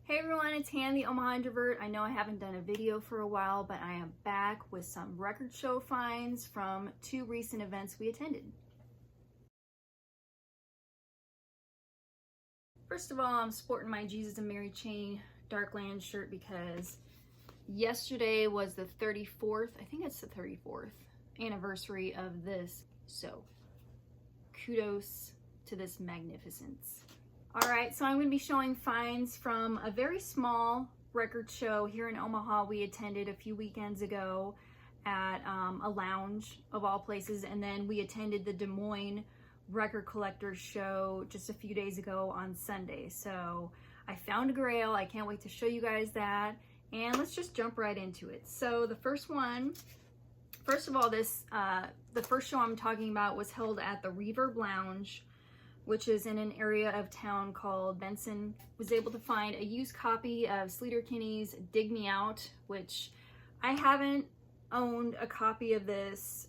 Hey everyone, it's Han, the Omaha Introvert. I know I haven't done a video for a while, but I am back with some record show finds from two recent events we attended. First of all, I'm sporting my Jesus and Mary chain Darkland shirt because yesterday was the 34th, I think it's the 34th anniversary of this. So kudos to this magnificence. All right, so I'm going to be showing finds from a very small record show here in Omaha we attended a few weekends ago at a lounge of all places, and then we attended the Des Moines Record Collectors show just a few days ago on Sunday. So I found a Grail. I can't wait to show you guys that, and let's just jump right into it. So the first one, first of all, the first show I'm talking about was held at the Reverb Lounge, which is in an area of town called Benson. Was able to find a used copy of Sleater Kinney's Dig Me Out, which I haven't owned a copy of this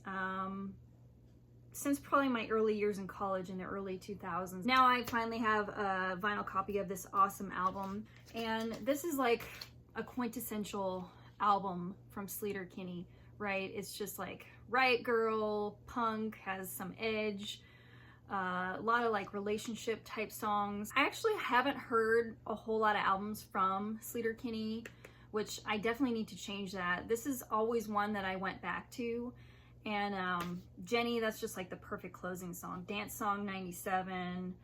since probably my early years in college in the early 2000s. Now I finally have a vinyl copy of this awesome album, and this is like a quintessential album from Sleater Kinney, right? It's just like riot girl, punk, has some edge, a lot of like relationship type songs. I actually haven't heard a whole lot of albums from Sleater Kinney, which I definitely need to change that. This is always one that I went back to. And Jenny, that's just like the perfect closing song. Dance Song 97.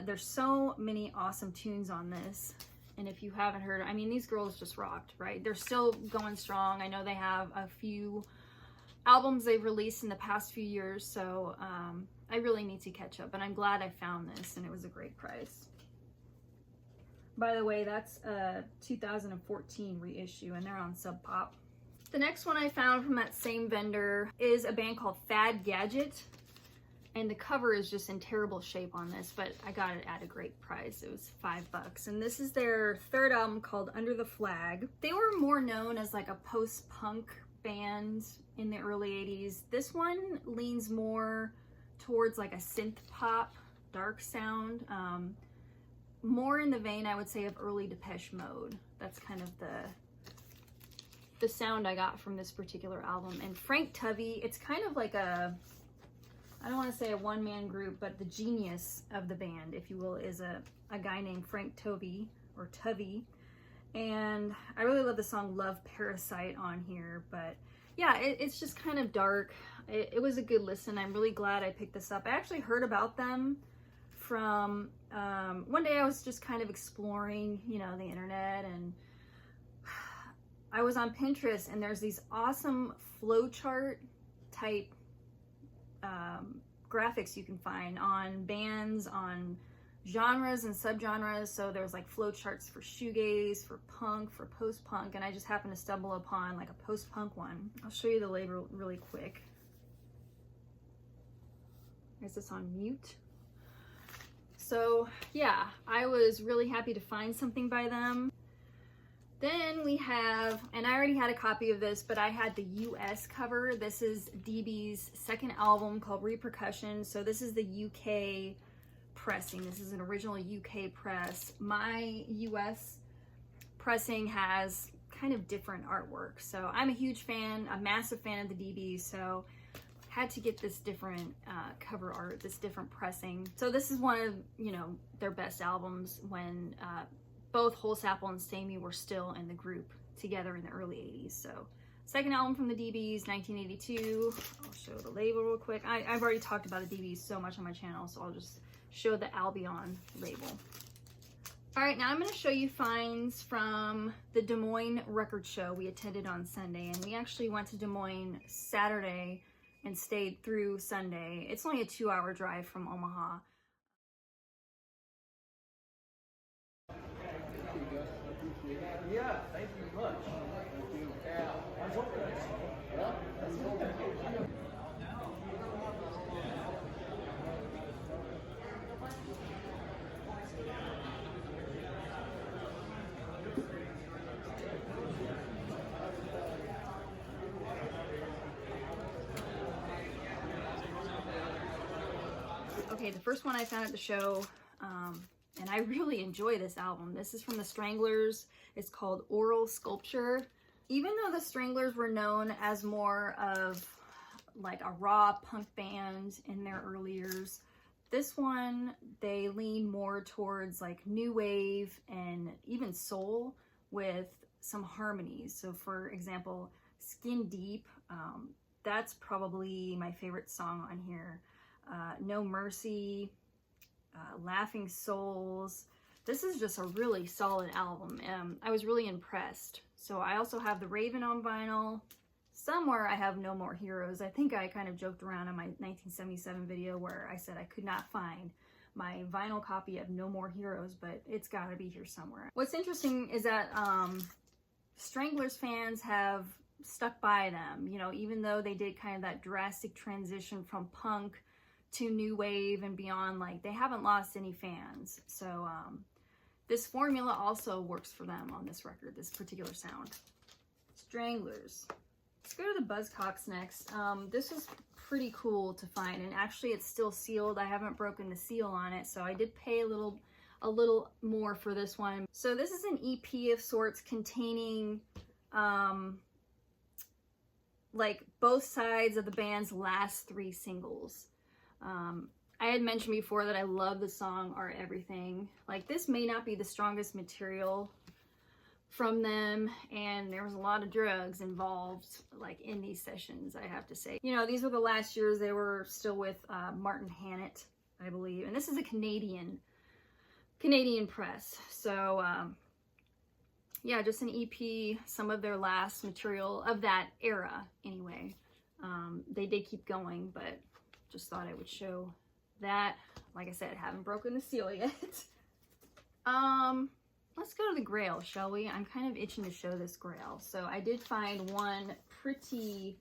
There's so many awesome tunes on this. And if you haven't heard, I mean, these girls just rocked, right? They're still going strong. I know they have a few albums they've released in the past few years, so I really need to catch up, but I'm glad I found this, and it was a great price. By the way, that's a 2014 reissue, and they're on Sub Pop. The next one I found from that same vendor is a band called Fad Gadget, and the cover is just in terrible shape on this, but I got it at a great price. It was $5, and this is their third album called Under the Flag. They were more known as like a post-punk band in the early 80s. This one leans more towards like a synth pop, dark sound, more in the vein, I would say, of early Depeche Mode. That's kind of the sound I got from this particular album. And Frank Tovey, it's kind of like a, I don't want to say a one-man group, but the genius of the band, if you will, is a guy named Frank Tovey, or Tovey. And I really love the song Love Parasite on here, but yeah, it's just kind of dark. It was a good listen. I'm really glad I picked this up. I actually heard about them from, one day I was just kind of exploring, you know, the internet, and I was on Pinterest, and there's these awesome flowchart type graphics you can find on bands, on genres and subgenres. So there's like flowcharts for shoegaze, for punk, for post-punk, and I just happened to stumble upon like a post-punk one. I'll show you the label really quick. Is this on mute? So yeah, I was really happy to find something by them. Then we have, and I already had a copy of this, but I had the US cover. This is DB's second album called Repercussion. So this is the UK pressing. This is an original UK press. My US pressing has kind of different artwork. So I'm a huge fan, a massive fan of the DB. So had to get this different cover art, this different pressing. So this is one of, you know, their best albums when both Holsapple and Sammy were still in the group together in the early 80s. So second album from the DBs, 1982. I'll show the label real quick. I've already talked about the DBs so much on my channel, so I'll just show the Albion label. All right, now I'm going to show you finds from the Des Moines record show we attended on Sunday, and we actually went to Des Moines Saturday and stayed through Sunday. It's only a 2-hour drive from Omaha. Yeah, thank you very much. Thank you. I was hoping that's good. Okay, the first one I found at the show, and I really enjoy this album. This is from the Stranglers. It's called Oral Sculpture. Even though the Stranglers were known as more of like a raw punk band in their early years, this one, they lean more towards like new wave and even soul with some harmonies. So for example, Skin Deep, that's probably my favorite song on here. No Mercy, Laughing Souls. This is just a really solid album. I was really impressed. So I also have The Raven on vinyl. Somewhere I have No More Heroes. I think I kind of joked around in my 1977 video where I said I could not find my vinyl copy of No More Heroes, but it's got to be here somewhere. What's interesting is that Stranglers fans have stuck by them, you know, even though they did kind of that drastic transition from punk to new wave and beyond, like they haven't lost any fans. So this formula also works for them on this record, this particular sound. Stranglers. Let's go to the Buzzcocks next. This was pretty cool to find, and actually it's still sealed. I haven't broken the seal on it, so I did pay a little more for this one. So this is an EP of sorts containing like both sides of the band's last 3 singles. I had mentioned before that I love the song Are Everything. Like, this may not be the strongest material from them, and there was a lot of drugs involved like in these sessions, I have to say. You know, these were the last years they were still with Martin Hannett, I believe, and this is a Canadian press. So yeah, just an EP, some of their last material of that era anyway. They did keep going, but just thought I would show that. Like I said, haven't broken the seal yet. Let's go to the Grail, shall we? I'm kind of itching to show this Grail. So I did find one pretty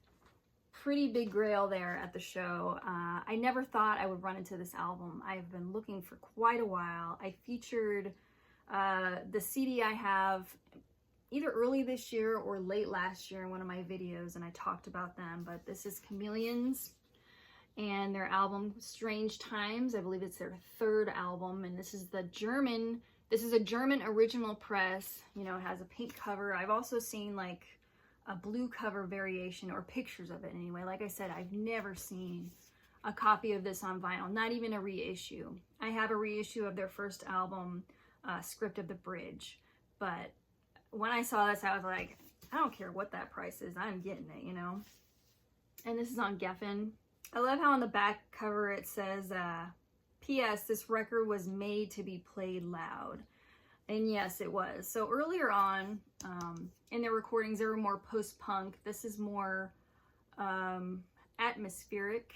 big Grail there at the show. I never thought I would run into this album. I've been looking for quite a while. I featured the CD I have either early this year or late last year in one of my videos, and I talked about them, but this is Chameleons and their album Strange Times. I believe it's their 3rd album, and this is a German original press. You know, it has a pink cover. I've also seen like a blue cover variation, or pictures of it anyway. Like I said, I've never seen a copy of this on vinyl, not even a reissue. I have a reissue of their first album, Script of the Bridge, but when I saw this, I was like, I don't care what that price is, I'm getting it, you know? And this is on Geffen. I love how on the back cover it says, P.S. this record was made to be played loud. And yes, it was. So earlier on, in their recordings, they were more post-punk. This is more atmospheric,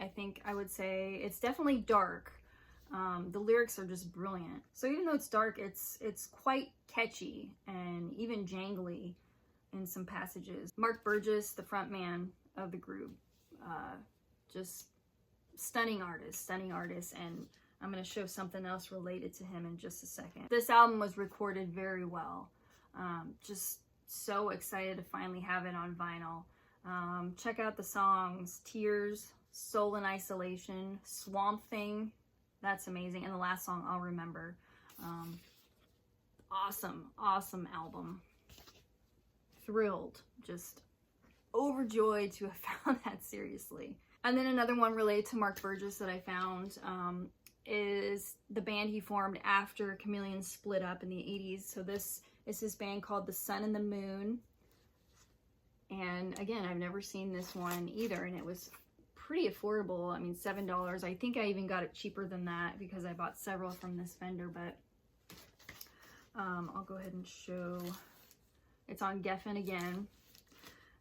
I think I would say. It's definitely dark. The lyrics are just brilliant. So even though it's dark, it's quite catchy and even jangly in some passages. Mark Burgess, the front man of the group, just stunning artist, and I'm going to show something else related to him in just a second. This album was recorded very well. Just so excited to finally have it on vinyl. Check out the songs Tears, Soul in Isolation, Swamp Thing. That's amazing. And the last song, I'll Remember. Awesome album. Thrilled, just overjoyed to have found that, seriously. And then another one related to Mark Burgess that I found is the band he formed after Chameleons split up in the 80s. So this is his band called The Sun and the Moon. And again, I've never seen this one either, and it was pretty affordable. I mean, $7. I think I even got it cheaper than that because I bought several from this vendor, but I'll go ahead and show. It's on Geffen again.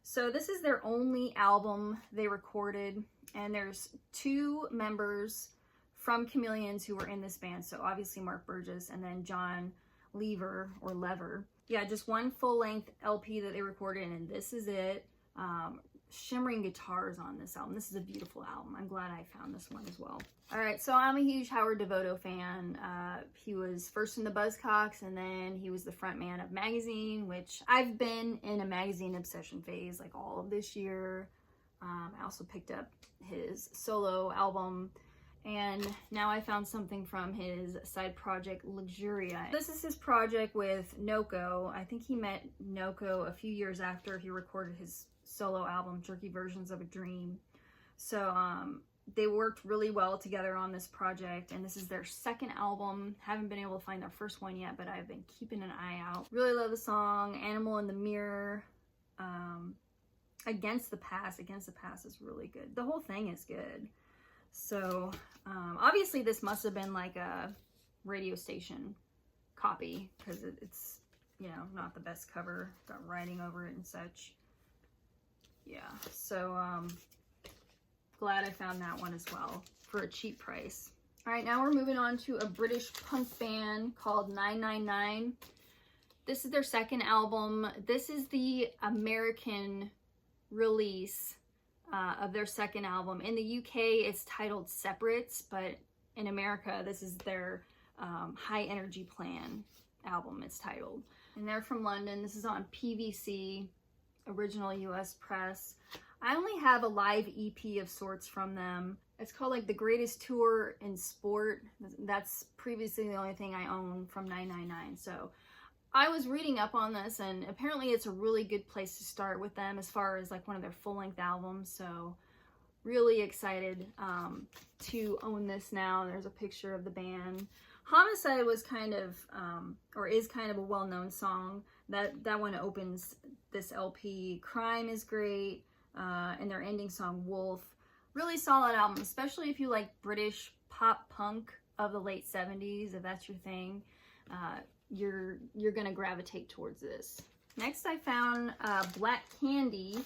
So this is their only album they recorded, and there's 2 members from Chameleons who were in this band. So obviously Mark Burgess and then John Lever. Yeah, just one full-length LP that they recorded, and this is it. Shimmering guitars on this album. This is a beautiful album. I'm glad I found this one as well. All right, so I'm a huge Howard Devoto fan. He was first in the Buzzcocks, and then he was the front man of Magazine, which I've been in a Magazine obsession phase like all of this year. I also picked up his solo album, And now I found something from his side project, Luxuria. This is his project with Noko. I think he met Noko a few years after he recorded his solo album, Jerky Versions of a Dream. So they worked really well together on this project, and this is their second album. Haven't been able to find their first one yet, but I've been keeping an eye out. Really love the song, Animal in the Mirror. Against the Past is really good. The whole thing is good. So obviously this must have been like a radio station copy, because it's, you know, not the best cover. Got writing over it and such. Yeah, so glad I found that one as well for a cheap price. All right, now we're moving on to a British punk band called 999. This is their second album. This is the American release of their second album. In the UK, it's titled Separates, but in America, this is their High Energy Plan album, it's titled. And they're from London. This is on PVC, original US press. I only have a live EP of sorts from them. It's called like The Greatest Tour in Sport. That's previously the only thing I own from 999. So I was reading up on this, and apparently it's a really good place to start with them as far as like one of their full-length albums. So really excited to own this now. There's a picture of the band. Homicide was kind of, or is kind of a well-known song. That one opens this LP. Crime is great, and their ending song, Wolf. Really solid album, especially if you like British pop punk of the late 70s, if that's your thing. You're gonna gravitate towards this. Next, I found Black Candy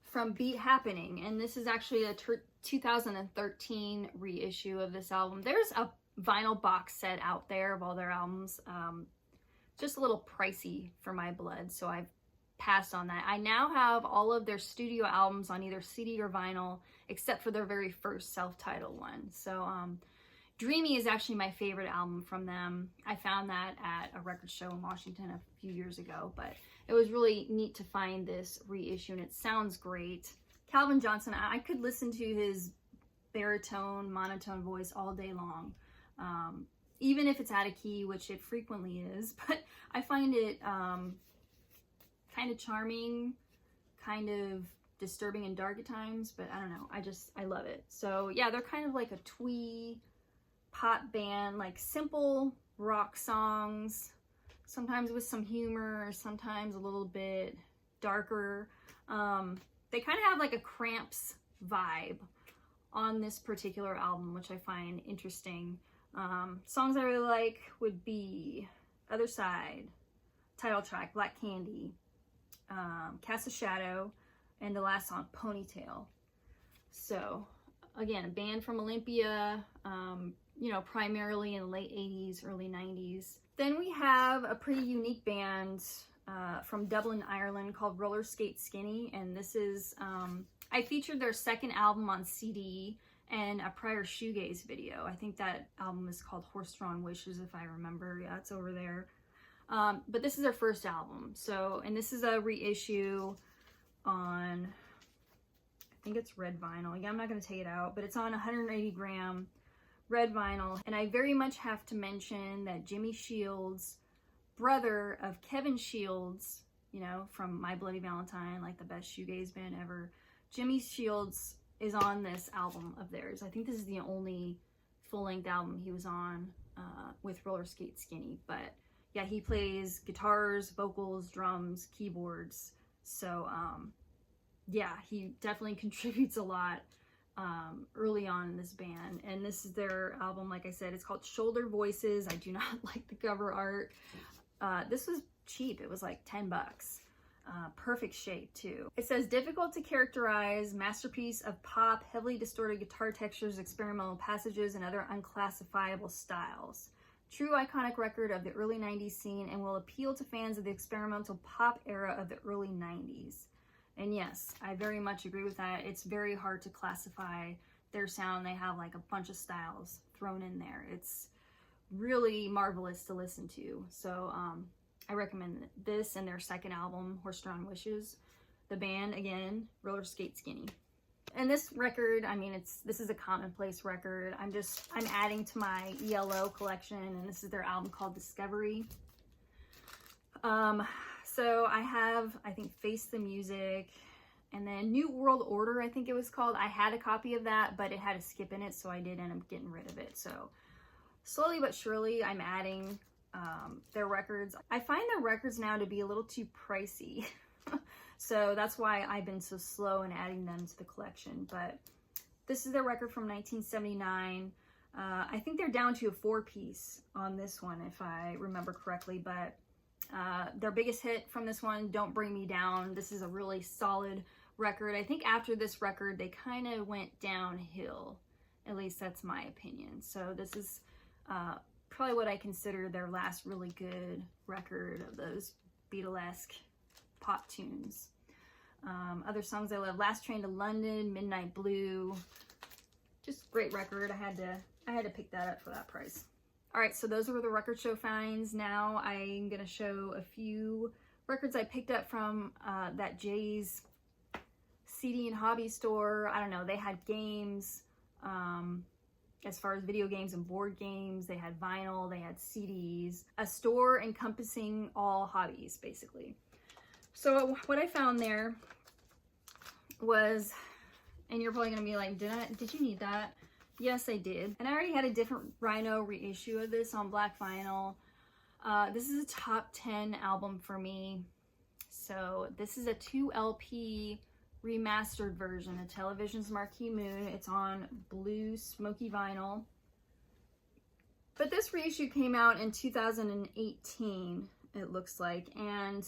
from Beat Happening, and this is actually a 2013 reissue of this album. There's a vinyl box set out there of all their albums, just a little pricey for my blood, so I've passed on that. I now have all of their studio albums on either CD or vinyl, except for their very first self-titled one. So Dreamy is actually my favorite album from them. I found that at a record show in Washington a few years ago, but it was really neat to find this reissue, and it sounds great. Calvin Johnson, I could listen to his baritone, monotone voice all day long, even if it's out of key, which it frequently is, but I find it kind of charming, kind of disturbing and dark at times, but I don't know, I love it. So yeah, they're kind of like a twee pop band, like simple rock songs, sometimes with some humor, sometimes a little bit darker. They kind of have like a Cramps vibe on this particular album, which I find interesting. Songs I really like would be Other Side, title track, Black Candy, Cast a Shadow, and the last song, Ponytail. So again, a band from Olympia, you know, primarily in the late 80s, early 90s. Then we have a pretty unique band from Dublin, Ireland called Roller Skate Skinny, and this is, I featured their second album on CD and a prior shoegaze video. I think that album is called Horse-Drawn Wishes, if I remember. Yeah, it's over there. But this is their first album. So, and this is a reissue on, I think it's red vinyl. Yeah, I'm not going to take it out, but it's on 180 gram red vinyl. And I very much have to mention that Jimmy Shields, brother of Kevin Shields, you know, from My Bloody Valentine, like the best shoegaze band ever, Jimmy Shields is on this album of theirs. I think this is the only full-length album he was on with Roller Skate Skinny. But yeah, he plays guitars, vocals, drums, keyboards. So yeah, he definitely contributes a lot early on in this band. And this is their album, like I said, it's called Shoulder Voices. I do not like the cover art. This was cheap. It was like 10 bucks. Perfect shape too. It says, difficult to characterize, masterpiece of pop, heavily distorted guitar textures, experimental passages, and other unclassifiable styles. True iconic record of the early 90s scene, and will appeal to fans of the experimental pop era of the early 90s. And yes, I very much agree with that. It's very hard to classify their sound. They have like a bunch of styles thrown in there. It's really marvelous to listen to. So I recommend this and their second album, Horse-Drawn Wishes. The band, again, Roller Skate Skinny. And this record, I mean, this is a commonplace record. I'm adding to my ELO collection, and this is their album called Discovery. So I have, I think, Face the Music, and then New World Order, I think it was called. I had a copy of that, but it had a skip in it, so I did end up getting rid of it. So slowly but surely, I'm adding their records. I find their records now to be a little too pricey. So that's why I've been so slow in adding them to the collection. But this is their record from 1979. I think they're down to a 4-piece on this one, if I remember correctly. But their biggest hit from this one, Don't Bring Me Down. This is a really solid record. I think after this record, they kind of went downhill. At least that's my opinion. So this is probably what I consider their last really good record of those Beatlesque pop tunes. Other songs I love: Last Train to London, Midnight Blue. Just great record. I had to pick that up for that price. All right, so those were the record show finds. Now I'm gonna show a few records I picked up from that Jay's CD and hobby store. I don't know, they had games, as far as video games and board games. They had vinyl, they had CDs, a store encompassing all hobbies, basically. So what I found there was, and you're probably gonna be like, did you need that? Yes, I did. And I already had a different Rhino reissue of this on black vinyl. This is a top 10 album for me. So this is a 2 LP remastered version of Television's Marquee Moon. It's on blue smoky vinyl. But this reissue came out in 2018, it looks like. And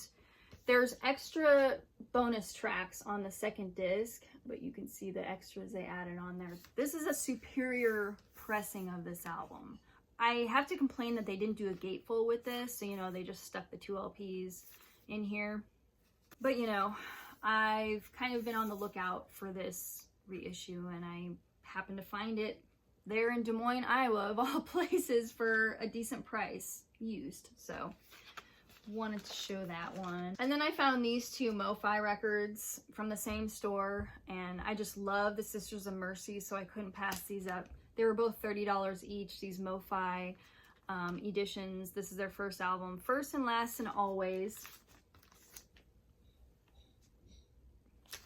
there's extra bonus tracks on the second disc, but you can see the extras they added on there. This is a superior pressing of this album. I have to complain that they didn't do a gatefold with this, so you know, they just stuck the 2 LPs in here. But you know, I've kind of been on the lookout for this reissue, and I happened to find it there in Des Moines, Iowa, of all places, for a decent price, used. So wanted to show that one. And then I found these 2 Mo-Fi records from the same store, and I just love the Sisters of Mercy, so I couldn't pass these up. They were both $30 each, these Mo-Fi editions. This is their first album, First and Last and Always.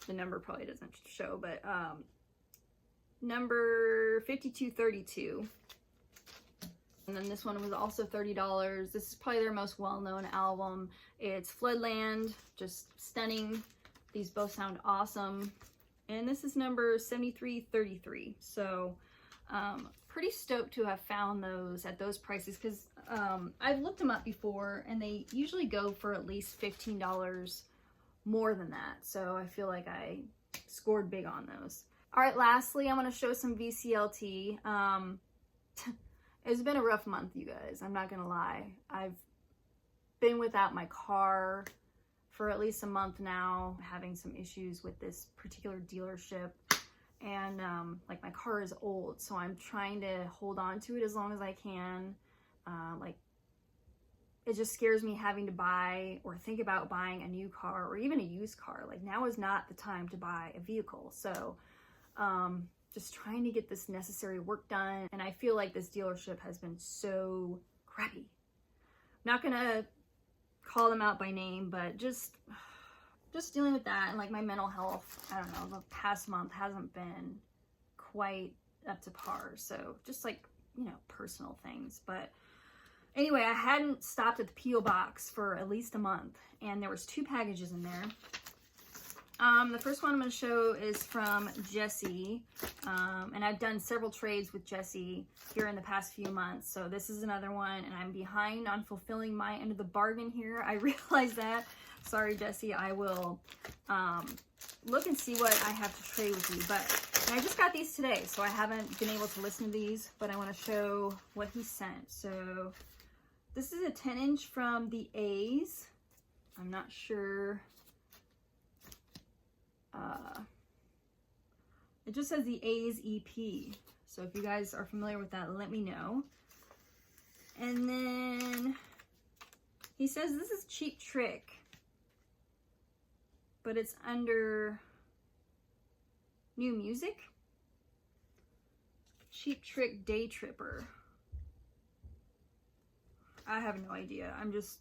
The number probably doesn't show, but number 5232. And then this one was also $30. This is probably their most well-known album. It's Floodland, just stunning. These both sound awesome. And this is number 7333. So pretty stoked to have found those at those prices, because I've looked them up before and they usually go for at least $15 more than that. So I feel like I scored big on those. All right, lastly, I'm going to show some VCLT. It's been a rough month, you guys. I'm not gonna lie. I've been without my car for at least a month now, having some issues with this particular dealership. And like, my car is old, so I'm trying to hold on to it as long as I can. Like, it just scares me having to buy or think about buying a new car or even a used car. Like, now is not the time to buy a vehicle. So just trying to get this necessary work done. And I feel like this dealership has been so crappy. I'm not gonna call them out by name, but just dealing with that, and like my mental health, I don't know, the past month hasn't been quite up to par. So just like, you know, personal things. But anyway, I hadn't stopped at the P.O. box for at least a month, and there was 2 packages in there. The first one I'm going to show is from Jesse, and I've done several trades with Jesse here in the past few months, so this is another one, and I'm behind on fulfilling my end of the bargain here. I realize that. Sorry, Jesse. I will look and see what I have to trade with you, but I just got these today, so I haven't been able to listen to these, but I want to show what he sent. So this is a 10-inch from the A's. I'm not sure. It just says the A's EP. So if you guys are familiar with that, let me know. And then he says this is Cheap Trick, but it's under New Music. Cheap Trick Day Tripper. I have no idea. I'm just...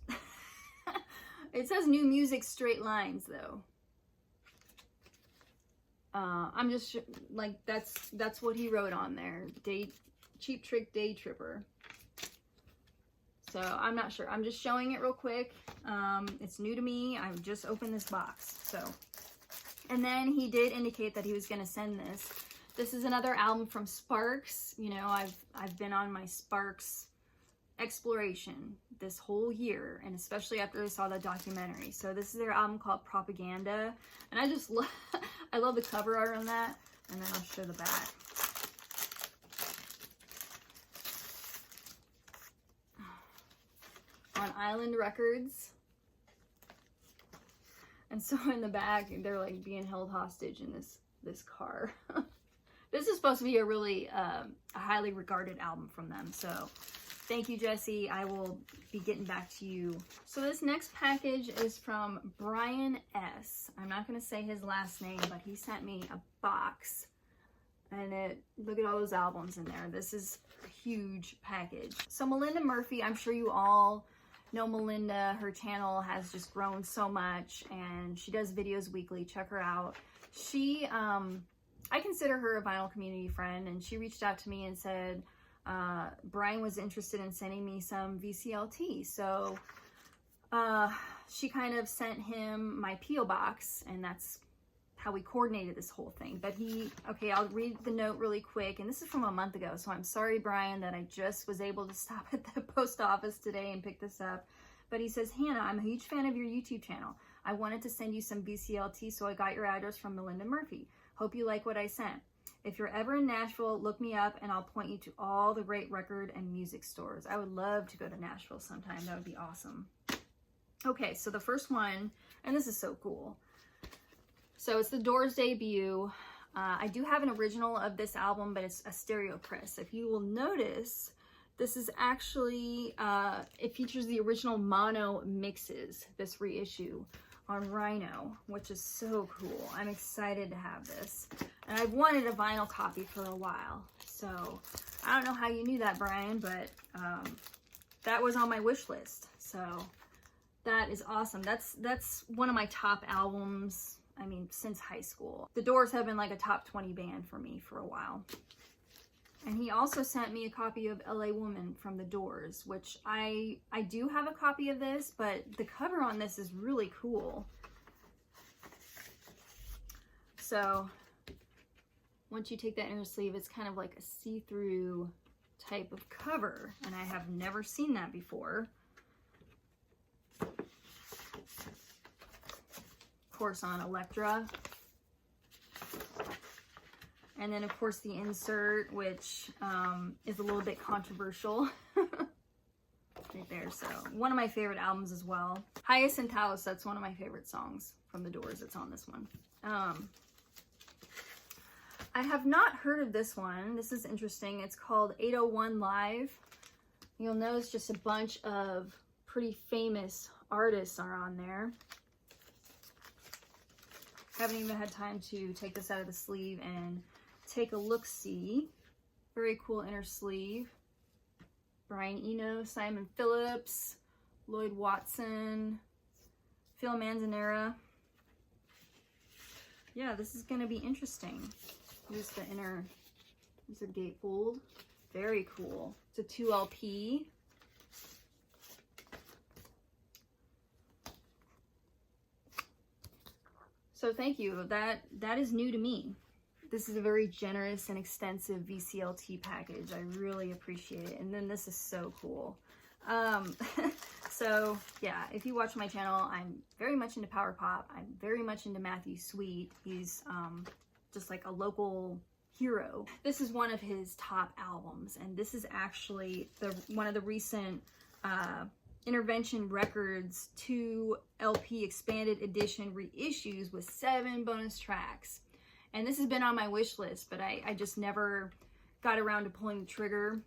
It says New Music Straight Lines, though. I'm just like, that's what he wrote on there. Cheap Trick Day Tripper. So I'm not sure. I'm just showing it real quick. It's new to me. I've just opened this box. So, and then he did indicate that he was going to send this. This is another album from Sparks. You know, I've been on my Sparks exploration this whole year, and especially after I saw the documentary. So this is their album called Propaganda, and I just love I love the cover art on that, and then I'll show the back. On Island Records. And so in the back, they're like being held hostage in this car. This is supposed to be a really a highly regarded album from them, so thank you, Jesse. I will be getting back to you. So this next package is from Brian S. I'm not going to say his last name, but he sent me a box. And look at all those albums in there. This is a huge package. So Melinda Murphy, I'm sure you all know Melinda. Her channel has just grown so much, and she does videos weekly. Check her out. She, I consider her a vinyl community friend, and she reached out to me and said, Brian was interested in sending me some VCLT, so she kind of sent him my P.O. box, and that's how we coordinated this whole thing. But okay, I'll read the note really quick, and this is from a month ago, so I'm sorry, Brian, that I just was able to stop at the post office today and pick this up. But he says, Hannah, I'm a huge fan of your YouTube channel. I wanted to send you some VCLT, so I got your address from Melinda Murphy. Hope you like what I sent. If you're ever in Nashville, look me up and I'll point you to all the great record and music stores. I would love to go to Nashville sometime. That would be awesome. Okay, so the first one, and this is so cool. So it's the Doors debut. I do have an original of this album, but it's a stereo press. If you will notice, this is actually, it features the original mono mixes, this reissue on Rhino, which is so cool. I'm excited to have this. And I've wanted a vinyl copy for a while. So I don't know how you knew that, Brian, but that was on my wish list. So that is awesome. That's one of my top albums, I mean, since high school. The Doors have been like a top 20 band for me for a while. And he also sent me a copy of LA Woman from The Doors, which I do have a copy of this, but the cover on this is really cool. So once you take that inner sleeve, it's kind of like a see-through type of cover, and I have never seen that before. Of course, on Elektra. And then, of course, the insert, which is a little bit controversial. Right there. So, one of my favorite albums as well. Hyacinth House, that's one of my favorite songs from The Doors. It's on this one. I have not heard of this one. This is interesting. It's called 801 Live. You'll notice just a bunch of pretty famous artists are on there. Haven't even had time to take this out of the sleeve and take a look-see. Very cool inner sleeve. Brian Eno, Simon Phillips, Lloyd Watson, Phil Manzanera. Yeah, this is going to be interesting. Here's the inner, here's a gatefold. Very cool. It's a 2 LP. So thank you. That is new to me. This is a very generous and extensive VCLT package. I really appreciate it. And then this is so cool. So yeah, if you watch my channel, I'm very much into power pop. I'm very much into Matthew Sweet. He's just like a local hero. This is one of his top albums, and this is actually one of the recent Intervention Records 2 LP expanded edition reissues with 7 bonus tracks. And this has been on my wish list, but I just never got around to pulling the trigger.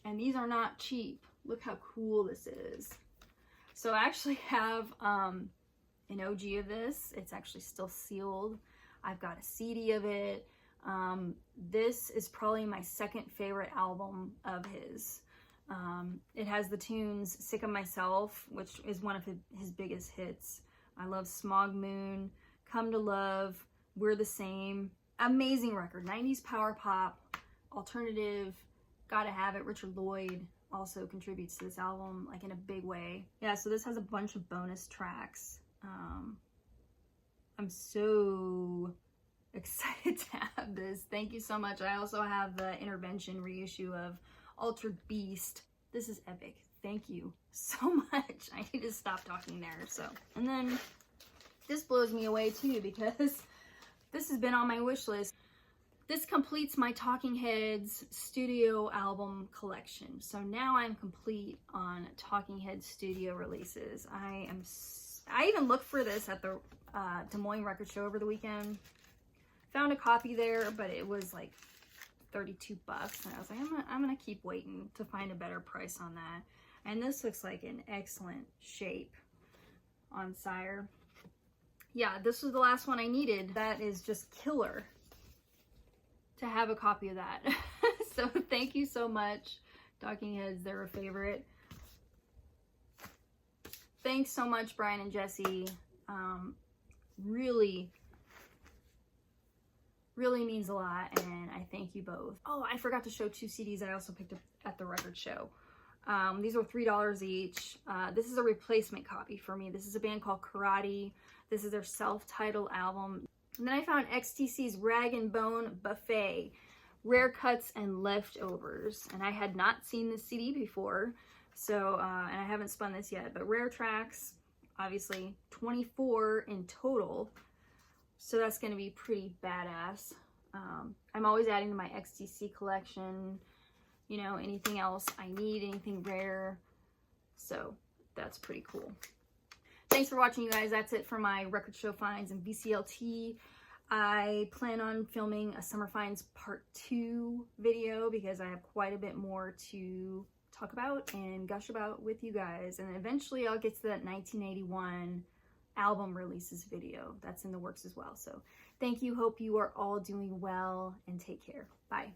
And these are not cheap. Look how cool this is. So I actually have an OG of this. It's actually still sealed. I've got a CD of it. This is probably my second favorite album of his. It has the tunes Sick of Myself, which is one of his biggest hits. I love Smog Moon, Come to Love, We're the Same. Amazing record. 90s power pop, alternative, gotta have it. Richard Lloyd also contributes to this album, like in a big way. Yeah, so this has a bunch of bonus tracks. I'm so excited to have this. Thank you so much. I also have the Intervention reissue of Altered Beast. This is epic. Thank you so much. I need to stop talking there. So, and then this blows me away too, because this has been on my wish list. This completes my Talking Heads studio album collection. So now I'm complete on Talking Heads studio releases. I even looked for this at the Des Moines record show over the weekend. Found a copy there, but it was like 32 bucks. And I was like, I'm gonna keep waiting to find a better price on that. And this looks like an excellent shape on Sire. Yeah, this was the last one I needed. That is just killer to have a copy of that. So thank you so much, Talking Heads. They're a favorite. Thanks so much, Brian and Jesse. Really means a lot, and I thank you both. Oh, I forgot to show 2 CDs I also picked up at the record show. These were $3 each. This is a replacement copy for me. This is a band called Karate. This is their self-titled album. And then I found XTC's Rag and Bone Buffet, Rare Cuts and Leftovers. And I had not seen this CD before, so, and I haven't spun this yet, but rare tracks, obviously 24 in total. So that's going to be pretty badass. I'm always adding to my XTC collection, you know, anything else I need, anything rare. So that's pretty cool. Thanks for watching, you guys. That's it for my record show finds and VCLT. I plan on filming a Summer Finds Part 2 video because I have quite a bit more to talk about and gush about with you guys. And eventually I'll get to that 1981 album releases video. That's in the works as well. So thank you. Hope you are all doing well, and take care. Bye.